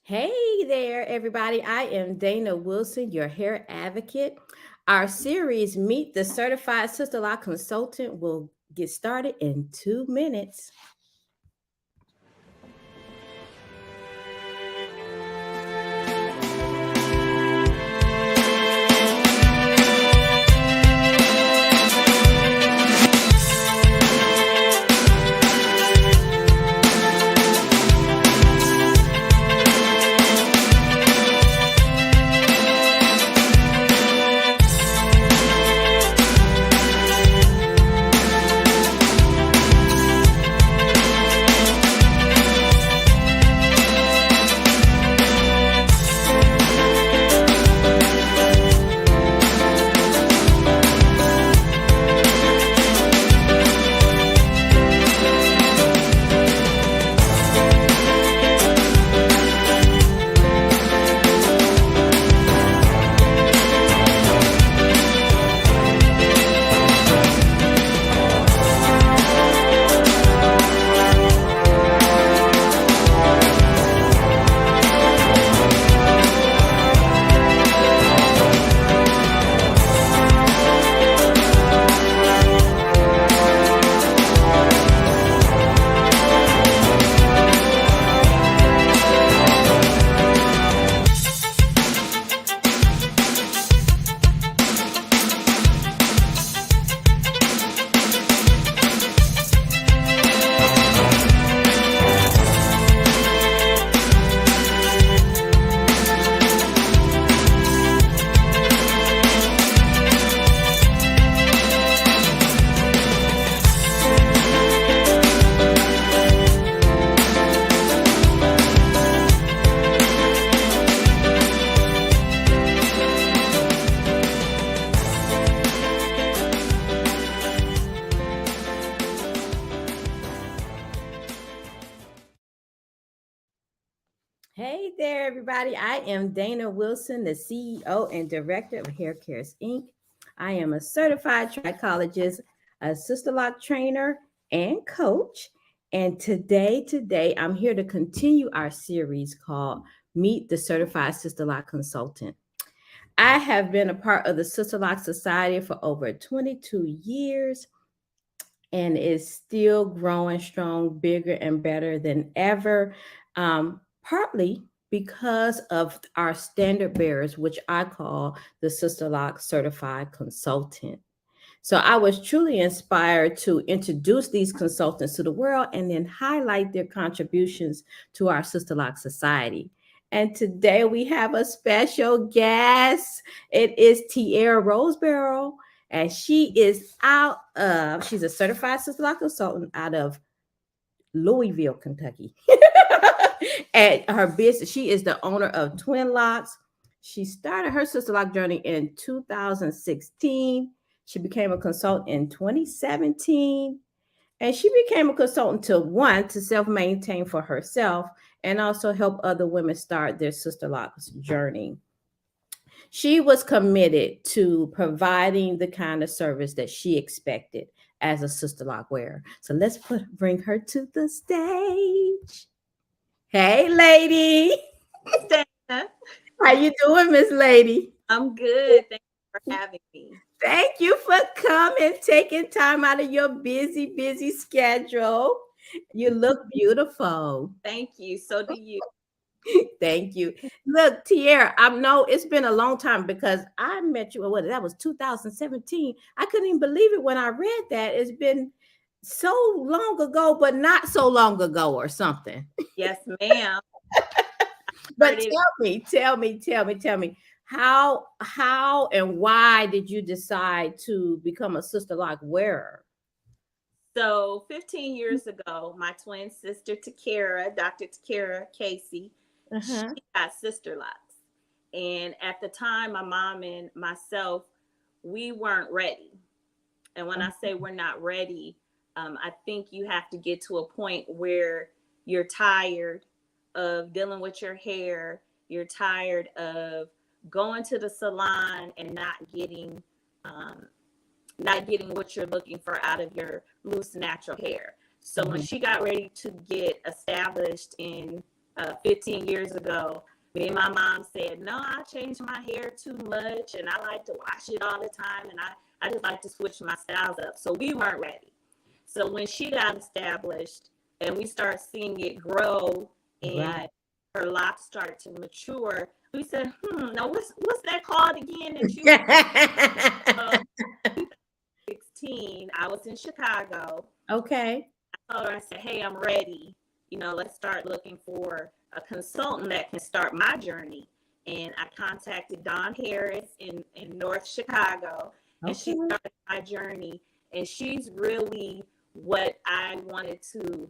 Hey there, everybody. I am Dana Wilson, your hair advocate. Our series, Meet the Certified Sister Law Consultant, will get started in 2 minutes. Hey there, everybody. I am Dana Wilson, the CEO and Director of Hair Cares Inc. I am a certified trichologist, a Sister Lock trainer, and coach. And today, I'm here to continue our series called Meet the Certified Sister Lock Consultant. I have been a part of the Sister Lock Society for over 22 years and is still growing strong, bigger, and better than ever. Partly because of our standard bearers, which I call the Sister Lock Certified Consultant. So I was truly inspired to introduce these consultants to the world and then highlight their contributions to our Sister Lock Society. And today we have a special guest. It is Tiara Roseboro, and she's a certified Sister Lock consultant out of Louisville, Kentucky. And her business, she is the owner of Twinlocks. She started her Sister Lock journey in 2016. She became a consultant in 2017. And she became a consultant to self maintain for herself and also help other women start their Sister Locks journey. She was committed to providing the kind of service that she expected as a Sister Lock wearer. So bring her to the stage. Hey, lady. Dana. How you doing, Miss Lady? I'm good. Thank you for having me. Thank you for coming, taking time out of your busy schedule. You look beautiful. Thank you. So do you. Thank you. Look, Tierra, I know it's been a long time because I met you. That was 2017. I couldn't even believe it when I read that. It's been so long ago, but not so long ago, or something. Yes, ma'am. But tell me, how and why did you decide to become a Sister Lock wearer? So 15 years ago, my twin sister Takara, Dr. Takara Casey, she Uh-huh. got Sisterlocks. And at the time, my mom and myself, we weren't ready. And when I say we're not ready, I think you have to get to a point where you're tired of dealing with your hair. You're tired of going to the salon and um, not getting what you're looking for out of your loose natural hair. So when Mhm. she got ready to get established in 15 years ago, me and my mom said, no, I changed my hair too much and I like to wash it all the time. And I just like to switch my styles up. So we weren't ready. So when she got established and we started seeing it grow and her locks started to mature, we said, now what's that called again that you 16, I was in Chicago. Okay. I told her, I said, hey, I'm ready. Let's start looking for a consultant that can start my journey. And I contacted Dawn Harris in North Chicago, and she started my journey. And she's really what I wanted to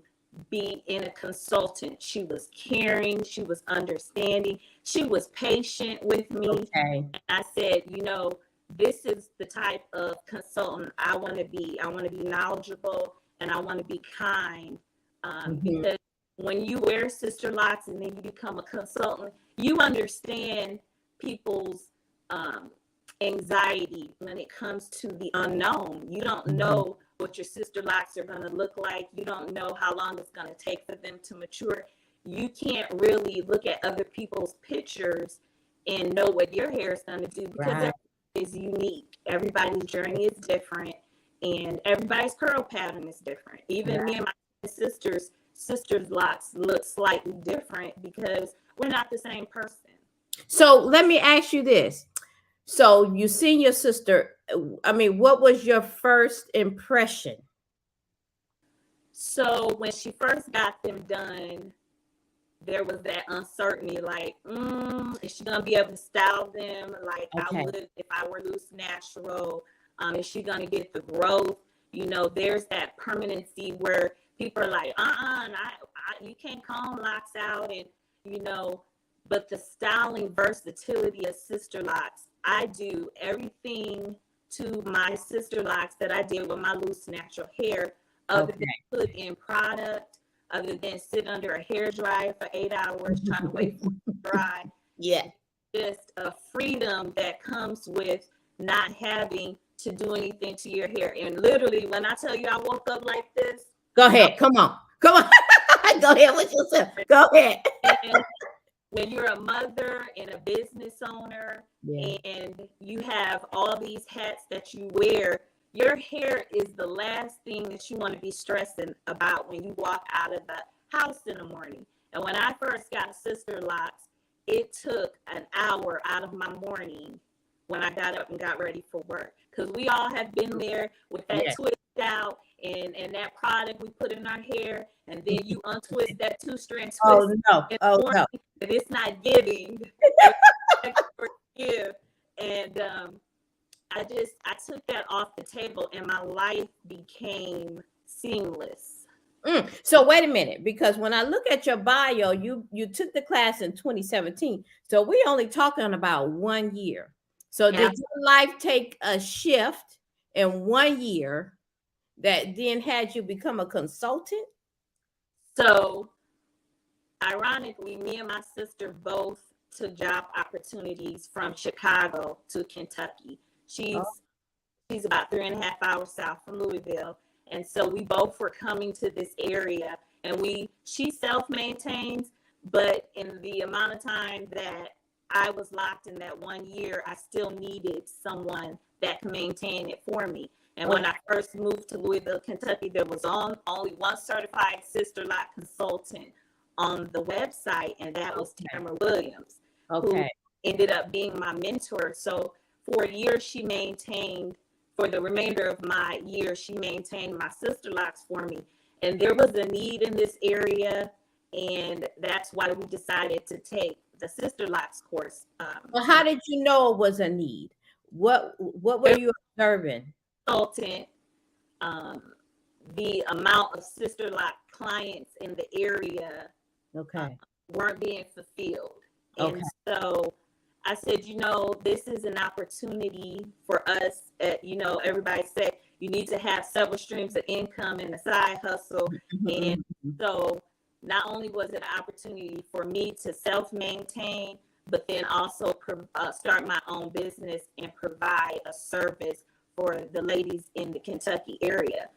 be in a consultant. She was caring, she was understanding, she was patient with me. Okay. And I said, this is the type of consultant I want to be. I want to be knowledgeable and I want to be kind. Because when you wear Sisterlocks and then you become a consultant, you understand people's anxiety when it comes to the unknown. You don't know what your Sisterlocks are going to look like. You don't know how long it's going to take for them to mature. You can't really look at other people's pictures and know what your hair is going to do because it is unique. Everybody's journey is different and everybody's curl pattern is different. Even me and my sister's locks look slightly different because we're not the same person. So let me ask you this. So you seen your sister, what was your first impression? So when she first got them done, there was that uncertainty, like, is she gonna be able to style them like I would if I were loose natural? Is she gonna get the growth? There's that permanency where people are like, you can't comb locks out, and but the styling versatility of Sisterlocks, I do everything to my Sisterlocks that I did with my loose natural hair, other than put in product, other than sit under a hair dryer for 8 hours trying to wait for it to dry. Yeah. Just a freedom that comes with not having to do anything to your hair. And literally, when I tell you I woke up like this. Go ahead. Come on. Go ahead with yourself. Go ahead. And when you're a mother and a business owner and you have all these hats that you wear, your hair is the last thing that you want to be stressing about when you walk out of the house in the morning. And when I first got Sisterlocks, it took an hour out of my morning when I got up and got ready for work. Because we all have been there with that twist out and that product we put in our hair, and then you untwist that 2-strand twist. Oh no. And it's not giving. And I took that off the table and my life became seamless. So wait a minute, because when I look at your bio, you took the class in 2017. So we only talking about 1 year. So did your life take a shift in 1 year that then had you become a consultant? So ironically, me and my sister both took job opportunities from Chicago to Kentucky. She's about 3.5 hours south from Louisville. And so we both were coming to this area, and she self-maintains, but in the amount of time that I was locked in that 1 year, I still needed someone that can maintain it for me. And when I first moved to Louisville, Kentucky, there was only one certified Sisterlock consultant on the website, and that was Tiara Williams, who ended up being my mentor. So for a year, she maintained. For the remainder of my year, she maintained my Sisterlocks for me. And there was a need in this area, and that's why we decided to take the Sisterlocks course. Well, how did you know it was a need? What were you observing? Consultant, the amount of Sisterlock clients in the area weren't being fulfilled. And so I said, this is an opportunity for us. Everybody said you need to have several streams of income and a side hustle. And so not only was it an opportunity for me to self-maintain, but then also start my own business and provide a service for the ladies in the Kentucky area.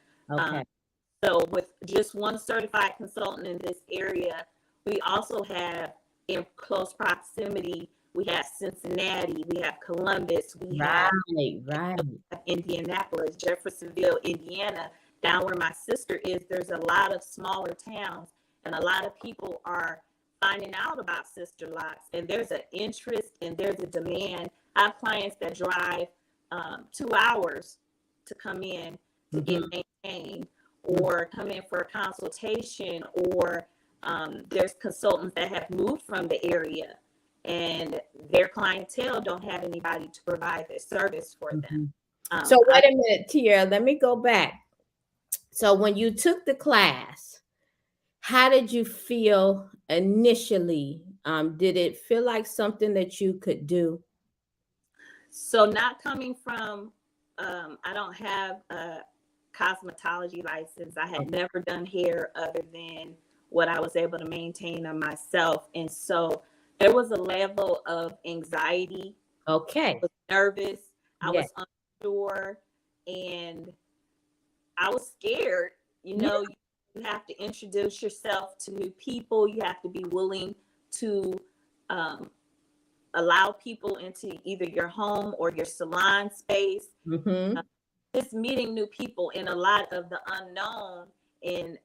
So with just one certified consultant in this area, we also have in close proximity, we have Cincinnati, we have Columbus, we have Indianapolis, Jeffersonville, Indiana. Down where my sister is, there's a lot of smaller towns, and a lot of people are finding out about Sisterlocks, and there's an interest and there's a demand. I have clients that drive 2 hours to come in to get maintained, or come in for a consultation, or there's consultants that have moved from the area and their clientele don't have anybody to provide this service for them. So wait a minute, Tiara, let me go back. So when you took the class, how did you feel initially? Did it feel like something that you could do? So not coming from, I don't have a cosmetology license. I had never done hair other than what I was able to maintain on myself. And so there was a level of anxiety. Okay. I was nervous. I was unsure. And I was scared. You know, you have to introduce yourself to new people. You have to be willing to allow people into either your home or your salon space. Just meeting new people, and a lot of the unknown, and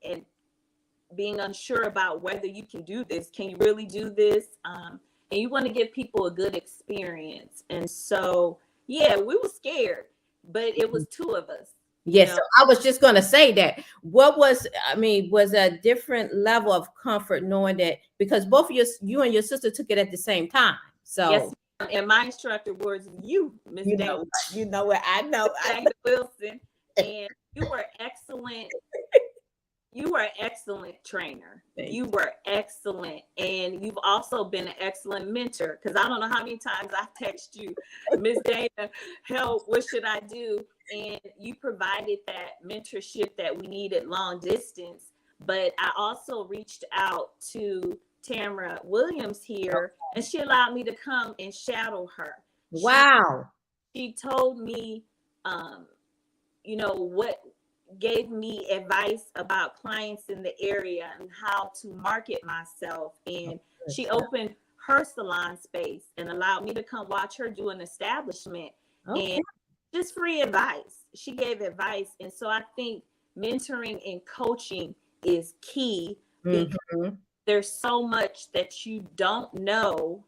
being unsure about whether you can do this. Can you really do this? And you want to give people a good experience. And so, yeah, we were scared, but it was 2 of us. Yes, so I was just going to say that. What was, was a different level of comfort knowing that, because both of you and your sister took it at the same time. So yes, and my instructor was you, Miss Dana. You know what? I know. Dana Wilson, and you were excellent. You were an excellent trainer. You were excellent. And you've also been an excellent mentor, because I don't know how many times I've texted you, Miss Dana, help, what should I do? And you provided that mentorship that we needed long distance. But I also reached out to Tamara Williams here, and she allowed me to come and shadow her. Wow. She told me, what gave me advice about clients in the area and how to market myself. And she opened her salon space and allowed me to come watch her do an establishment. And just free advice. She gave advice. And so I think mentoring and coaching is key, because there's so much that you don't know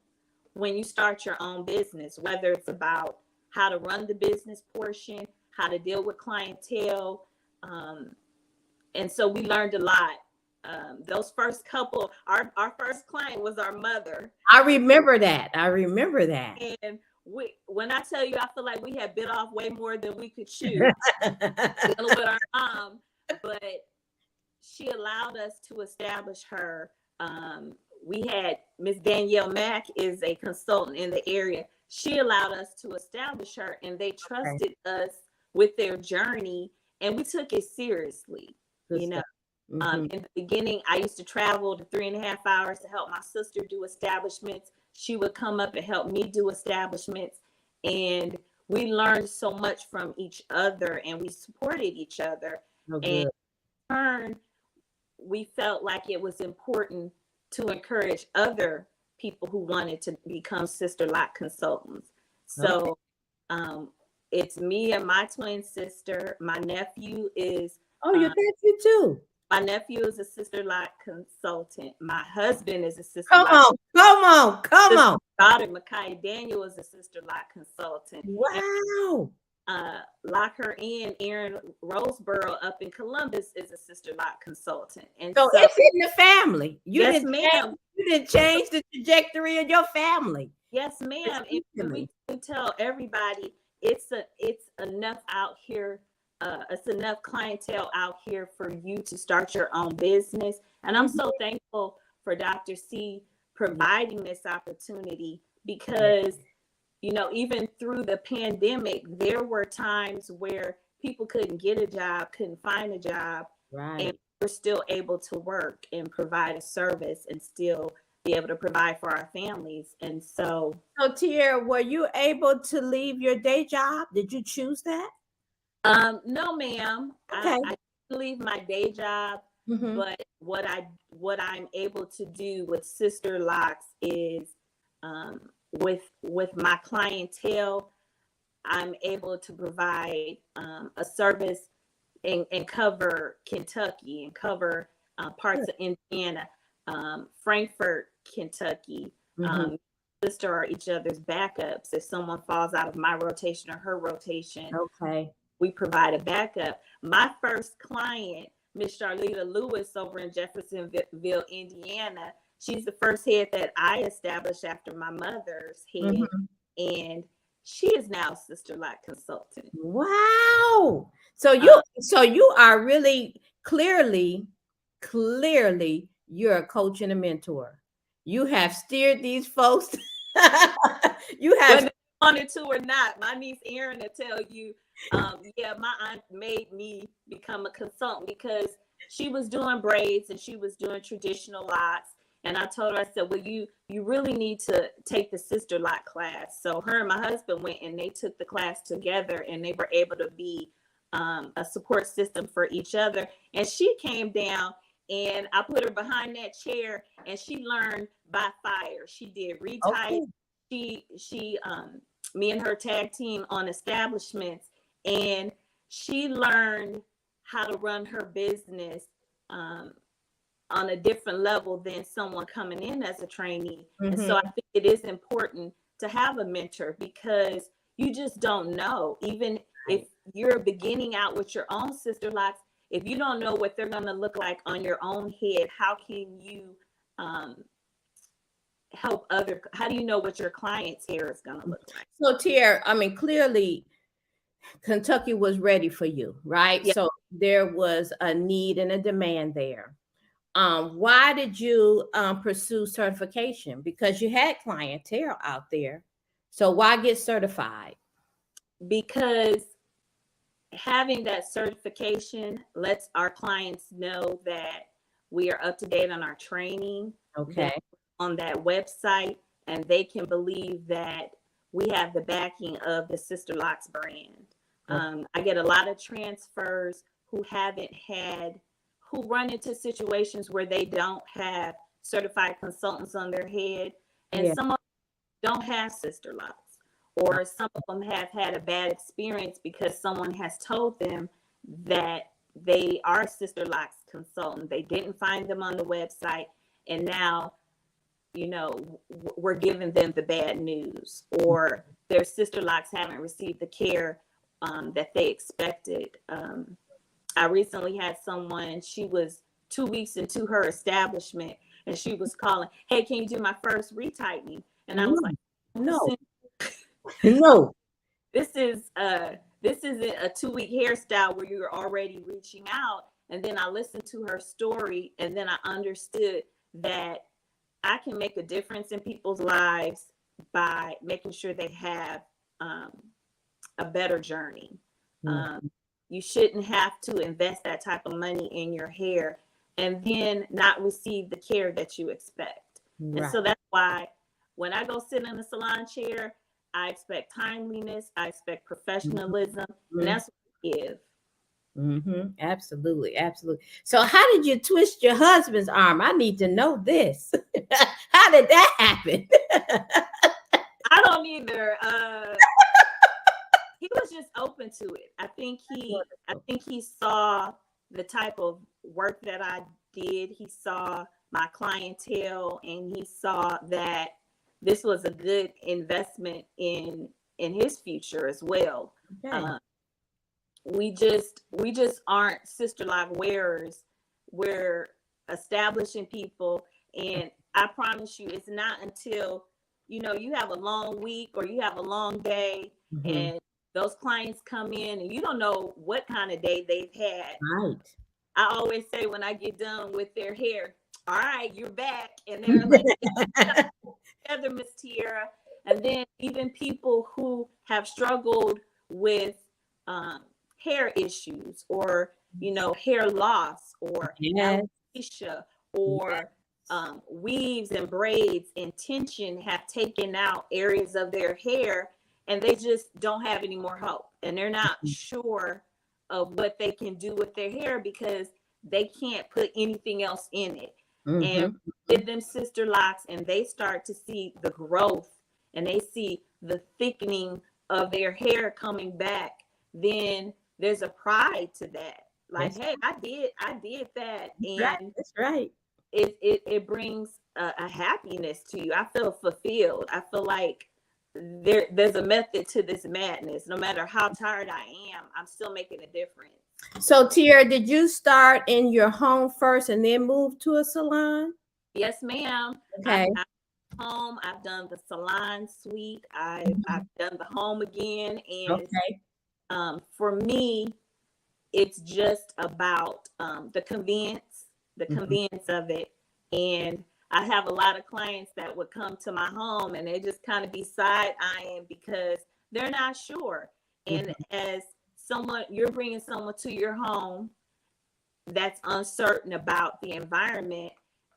when you start your own business, whether it's about how to run the business portion, how to deal with clientele. And so we learned a lot. Those first couple, our first client was our mother. I remember that. And when I tell you, I feel like we had bit off way more than we could chew dealing with our mom, but she allowed us to establish her. We had Miss Danielle Mack is a consultant in the area. She allowed us to establish her, and they trusted us with their journey, and we took it seriously. In the beginning, I used to travel to 3.5 hours to help my sister do establishments. She would come up and help me do establishments, and we learned so much from each other, and we supported each other. And in turn, we felt like it was important to encourage other people who wanted to become Sisterlock consultants. So it's me and my twin sister. My nephew is your nephew too. My nephew is a Sisterlock consultant. My husband is a Sisterlock. Come on. Daughter Makai Daniel is a Sisterlock consultant. Wow. Lock her in. Tiara Roseboro up in Columbus is a Sisterlock consultant. And so it's in the family. Yes, ma'am. You didn't change the trajectory of your family. Yes, ma'am. And we tell everybody it's enough out here. It's enough clientele out here for you to start your own business. And I'm so thankful for Dr. C providing this opportunity, because, even through the pandemic, there were times where people couldn't get a job, couldn't find a job, and we're still able to work and provide a service and still be able to provide for our families. And so Tiara, were you able to leave your day job? Did you choose that? No, ma'am. Okay. I didn't leave my day job. Mhm. But what I'm able to do with Sisterlocks is, with my clientele, I'm able to provide a service and cover Kentucky and cover parts of Indiana, Frankfort, Kentucky. Mhm. Um, Sister are each other's backups. If someone falls out of my rotation or her rotation, Okay. we provide a backup. My first client, Miss Charlita Lewis, over in Jeffersonville, Indiana, she's the first head that I established after my mother's head, Mhm. and she is now Sister Lock consultant. Wow. Um, So you are really clearly you're a coach and a mentor. You have steered these folks. You have whether they wanted to or not, my niece Erin will tell you, yeah, my aunt made me become a consultant because she was doing braids and she was doing traditional locks. And I told her, I said, well, you really need to take the sister lock class. So her and my husband went and they took the class together, and they were able to be a support system for each other. And she came down, and I put her behind that chair, and she learned by fire. She did retype. okay. She me and her tag team on establishments, and she learned how to run her business um, on a different level than someone coming in as a trainee. And so I Mhm. think it is important to have a mentor, because you just don't know. Even if Right. you're beginning out with your own sister locks, if you don't know what they're going to look like on your own head, how can you um, help other? How do you know what your client's hair is going to look like? So Tier, I mean, clearly Kentucky was ready for you, right? Yeah, So there was a need and a demand there. Why did you pursue certification? Because you had clientele out there. So why get certified? because having that certification lets our clients know that we are up to date on our training, Okay. that on that website, and they can believe that we have the backing of the Sister Locks brand. Okay. I get a lot of transfers who run into situations where they don't have certified consultants on their head, and Yeah. some of them don't have Sister Locks, or some of them have had a bad experience because someone has told them that they are Sister Locks consultant. They didn't find them on the website, and now, we're giving them the bad news, or their Sister Locks haven't received the care that they expected. I recently had someone, she was 2 weeks into her establishment, and she was calling, hey, can you do my first retightening? And I was No, like, no, listen, no. this is this isn't a 2 week hairstyle where you're already reaching out. And then I listened to her story, and then I understood that I can make a difference in people's lives by making sure they have um, a better journey. Mm, Um, you shouldn't have to invest that type of money in your hair and then not receive the care that you expect. And right. so that's why when I go sit in a salon chair, I expect timeliness, I expect professionalism, and Mm-hmm. that's what I give. Mm-hmm. Absolutely, absolutely. So, how did you twist your husband's arm? I need to know this. How did that happen? I don't either. He was just open to it. I think he saw the type of work that I did. He saw my clientele, and he saw that this was a good investment in his future as well. Okay. Uh, we just aren't sister lock wearers. We're establishing people, and I promise you, it's not until you have a long week or you have a long day, Mm-hmm. and those clients come in, and you don't know what kind of day they've had. Right. I always say when I get done with their hair, all right, you're back, and they're like, together, Miss Tiara. And then even people who have struggled with um, hair issues, or hair loss, or Yes. alopecia, or weaves and braids and tension have taken out areas of their hair, and they just don't have any more hope, and they're not sure of what they can do with their hair because they can't put anything else in it. And Mm-hmm. give them Sisterlocks, and they start to see the growth, and they see the thickening of their hair coming back, then there's a pride to that. Like, That's hey, I did that, right. and That's right. it brings a happiness to you. I feel fulfilled. I feel like there's a method to this madness. No matter how tired I am, I'm still making a difference. So, Tiara, did you start in your home first and then move to a salon? Yes, ma'am. Okay. I've home. I've done the salon suite. I've done the home again, and Okay. for me, it's just about the Mhm. convenience of it. And I have a lot of clients that would come to my home, and they just kind of be side eyeing because they're not sure. And as someone, you're bringing someone to your home that's uncertain about the environment,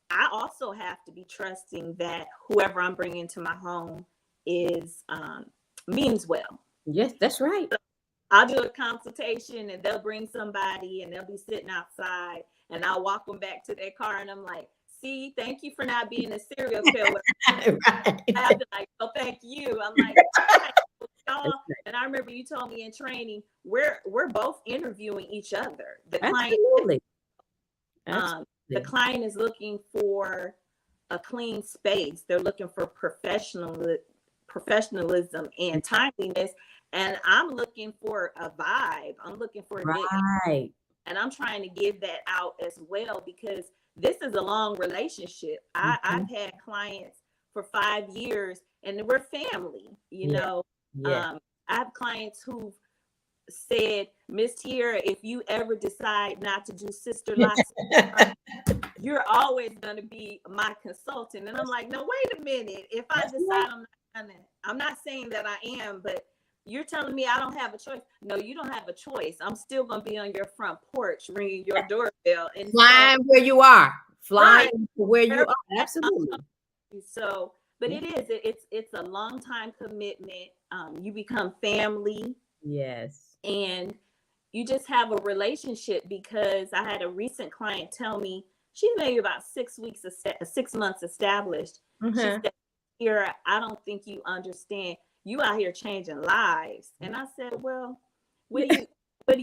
I also have to be trusting that whoever I'm bringing to my home is means well. Yes, that's right. I'll do a consultation, and they'll bring somebody, and they'll be sitting outside, and I'll walk them back to their car, and I'm like, see, thank you for not being a serial killer. I have to like, oh, thank you. I'm like, y'all. And I remember you told me in training, we're both interviewing each other. Absolutely. The client is looking for a clean space. They're looking for professionalism and timeliness. And I'm looking for a vibe. I'm looking for a good, Right. and I'm trying to give that out as well, because this is a long relationship. I've had clients for 5 years, and we're family. You know, I have clients who've said, Miss Tiara, if you ever decide not to do Sisterlocks, you're always going to be my consultant. And I'm like, no, wait a minute. If I decide I'm not gonna, I'm not saying that I am, but you're telling me I don't have a choice. No, you don't have a choice. I'm still going to be on your front porch ringing your doorbell and flying where you are, flying right, where you are. Absolutely. So, but it's a long time commitment. You become family. Yes. And you just have a relationship, because I had a recent client tell me she's maybe about 6 months established. She said, "Here, I don't think you understand. You out here changing lives." And I said, "Well, what do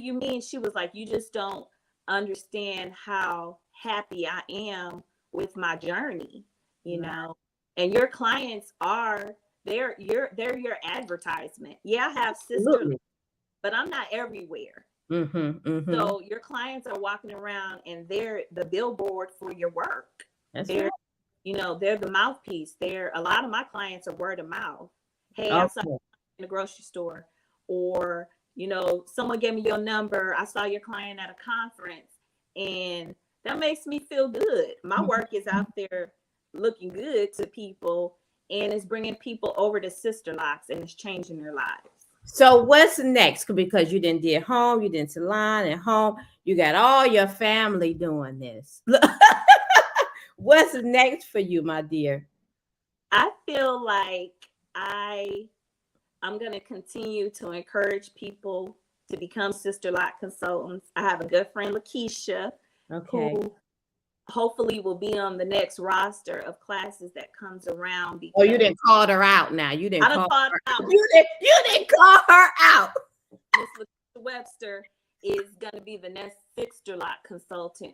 you mean?" She was like, "You just don't understand how happy I am with my journey, you know. And your clients are they're your advertisement. Yeah, I have sisters, but I'm not everywhere." So your clients are walking around, and they're the billboard for your work. They're the mouthpiece. A lot of my clients are word of mouth. Hey, I saw you in the grocery store, or someone gave me your number. I saw your client at a conference, and that makes me feel good. My work is out there looking good to people, and it's bringing people over to Sisterlocks, and it's changing their lives. So what's next? Because you didn't did home, you didn't salon and home. You got all your family doing this. What's next for you, my dear? I feel like I'm going to continue to encourage people to become Sisterlock consultants. I have a good friend, Lakeisha, who hopefully will be on the next roster of classes that comes around. Because you didn't call her out now. You didn't call her out. You didn't call her out. Miss Lakeisha Webster is going to be the next Sisterlock consultant,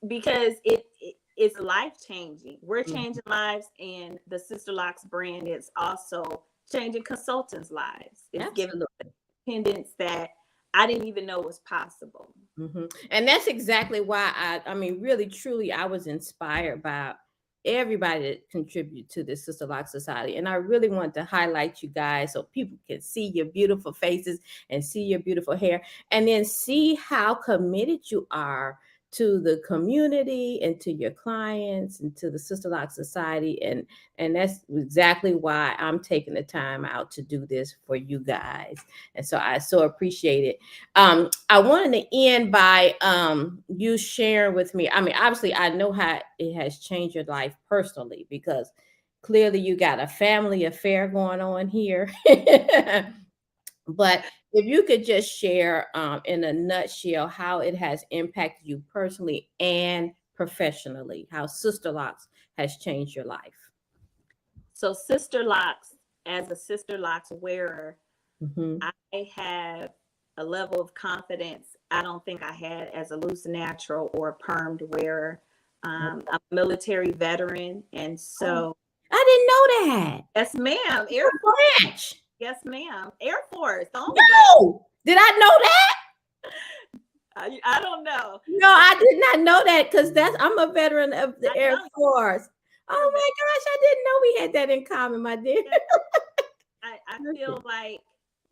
because it's life-changing. We're changing lives, and the Sisterlocks brand is also changing consultants' lives. It's giving them independence that I didn't even know was possible. And that's exactly why I mean, really, truly, I was inspired by everybody that contribute to the Sisterlock Society. And I really want to highlight you guys so people can see your beautiful faces and see your beautiful hair, and then see how committed you are to the community and to your clients and to the Sisterlock Society. And that's exactly why I'm taking the time out to do this for you guys. And so I so appreciate it. I wanted to end by you sharing with me. I mean, obviously, I know how it has changed your life personally, because clearly you got a family affair going on here. But if you could just share in a nutshell how it has impacted you personally and professionally, how Sisterlocks has changed your life. So Sisterlocks, as a Sisterlocks wearer, Mm-hmm. I have a level of confidence I don't think I had as a loose natural or a permed wearer. I'm a military veteran, and Oh, so I didn't know that. yes, ma'am, Air What Force. branch? Yes, ma'am, Air Force. The only branch. No, did I know that? I don't know. No, I did not know that because I'm a veteran of the I Air know Force. you're Oh my gosh, I didn't know we had that in common, my dear. I feel like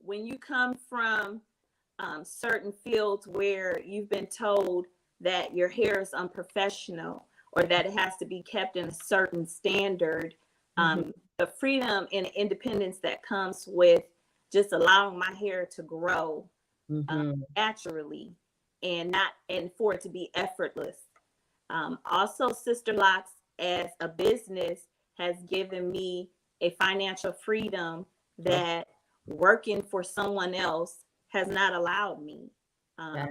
when you come from certain fields where you've been told that your hair is unprofessional or that it has to be kept in a certain standard, Mhm, the freedom and independence that comes with just allowing my hair to grow mhm. naturally and for it to be effortless. Also, Sisterlocks as a business has given me a financial freedom that working for someone else has not allowed me. Got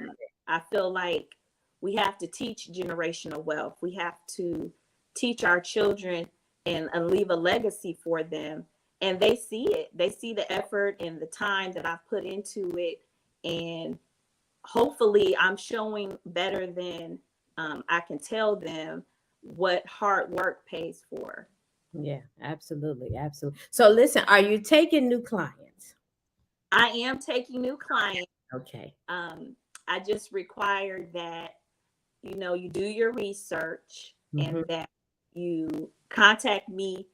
I feel like we have to teach generational wealth. We have to teach our children and leave a legacy for them. And they see it. They see the effort and the time that I've put into it. And hopefully I'm showing better than I can tell them what hard work pays for. Yeah, absolutely, absolutely. So listen, are you taking new clients? I am taking new clients. Okay. Um, I just require that, you do your research Mm-hmm. and that you contact me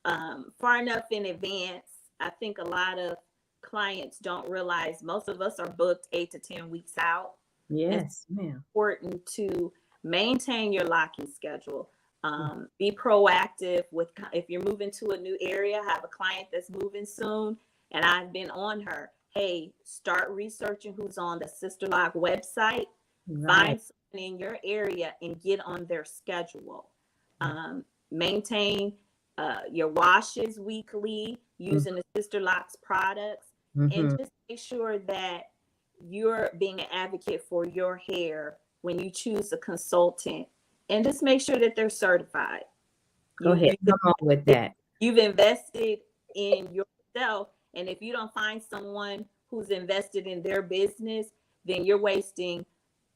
far enough in advance. I think a lot of clients don't realize most of us are booked 8 to 10 weeks out. And Yes, ma'am. important to maintain your locking schedule. Be proactive with if you're moving to a new area. I have a client that's moving soon, and I've been on her. Hey, start researching who's on the Sisterlock website. Right. Find someone in your area and get on their schedule. Maintain your washes weekly using the Sisterlocks products, and Mm-hmm. just make sure that you're being an advocate for your hair when you choose a consultant, and just make sure that they're certified. Go you, ahead. you Come on with that. you've invested in yourself, and if you don't find someone who's invested in their business, then you're wasting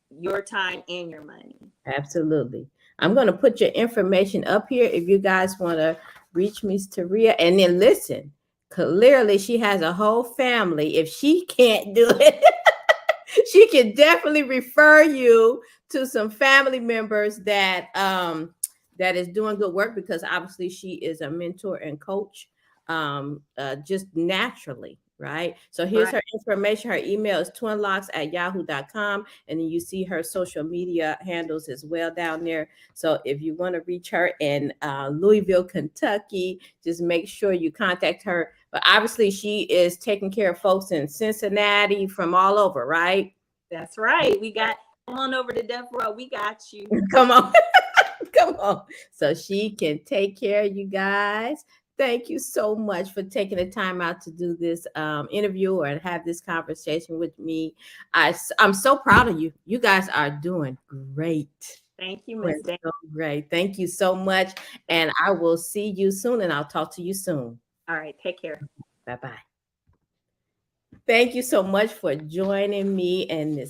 your time and your money. Absolutely. I'm going to put your information up here if you guys want to reach Miss Taria. And then listen, clearly she has a whole family. If she can't do it, she can definitely refer you to some family members that is doing good work because obviously she is a mentor and coach just naturally, right? So here's Right. her information. Her email is twinlocks@yahoo.com, and then you see her social media handles as well down there. So if you want to reach her in Louisville, Kentucky, just make sure you contact her. But obviously she is taking care of folks in Cincinnati from all over, right? That's right. Come on over to Death Row. We got you. Come on. Come on. So she can take care of you guys. Thank you so much for taking the time out to do this interview or have this conversation with me. I'm so proud of you. You guys are doing great. Thank you, Doing Miss Dan. so great. Thank you so much. And I will see you soon and I'll talk to you soon. All right. Take care. Bye bye. Thank you so much for joining me and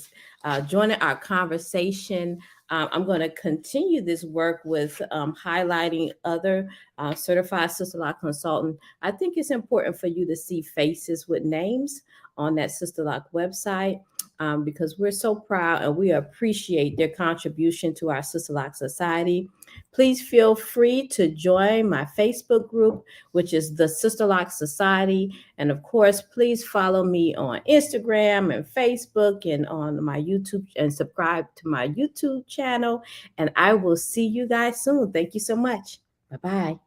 joining our conversation. I'm going to continue this work with highlighting other certified Sister Lock consultant. I think it's important for you to see faces with names on that Sister Lock website because we're so proud and we appreciate their contribution to our Sister Lock society. Please feel free to join my Facebook group, which is the Sisterlock Society. And of course, please follow me on Instagram and Facebook and on my YouTube and subscribe to my YouTube channel. And I will see you guys soon. Thank you so much. Bye-bye.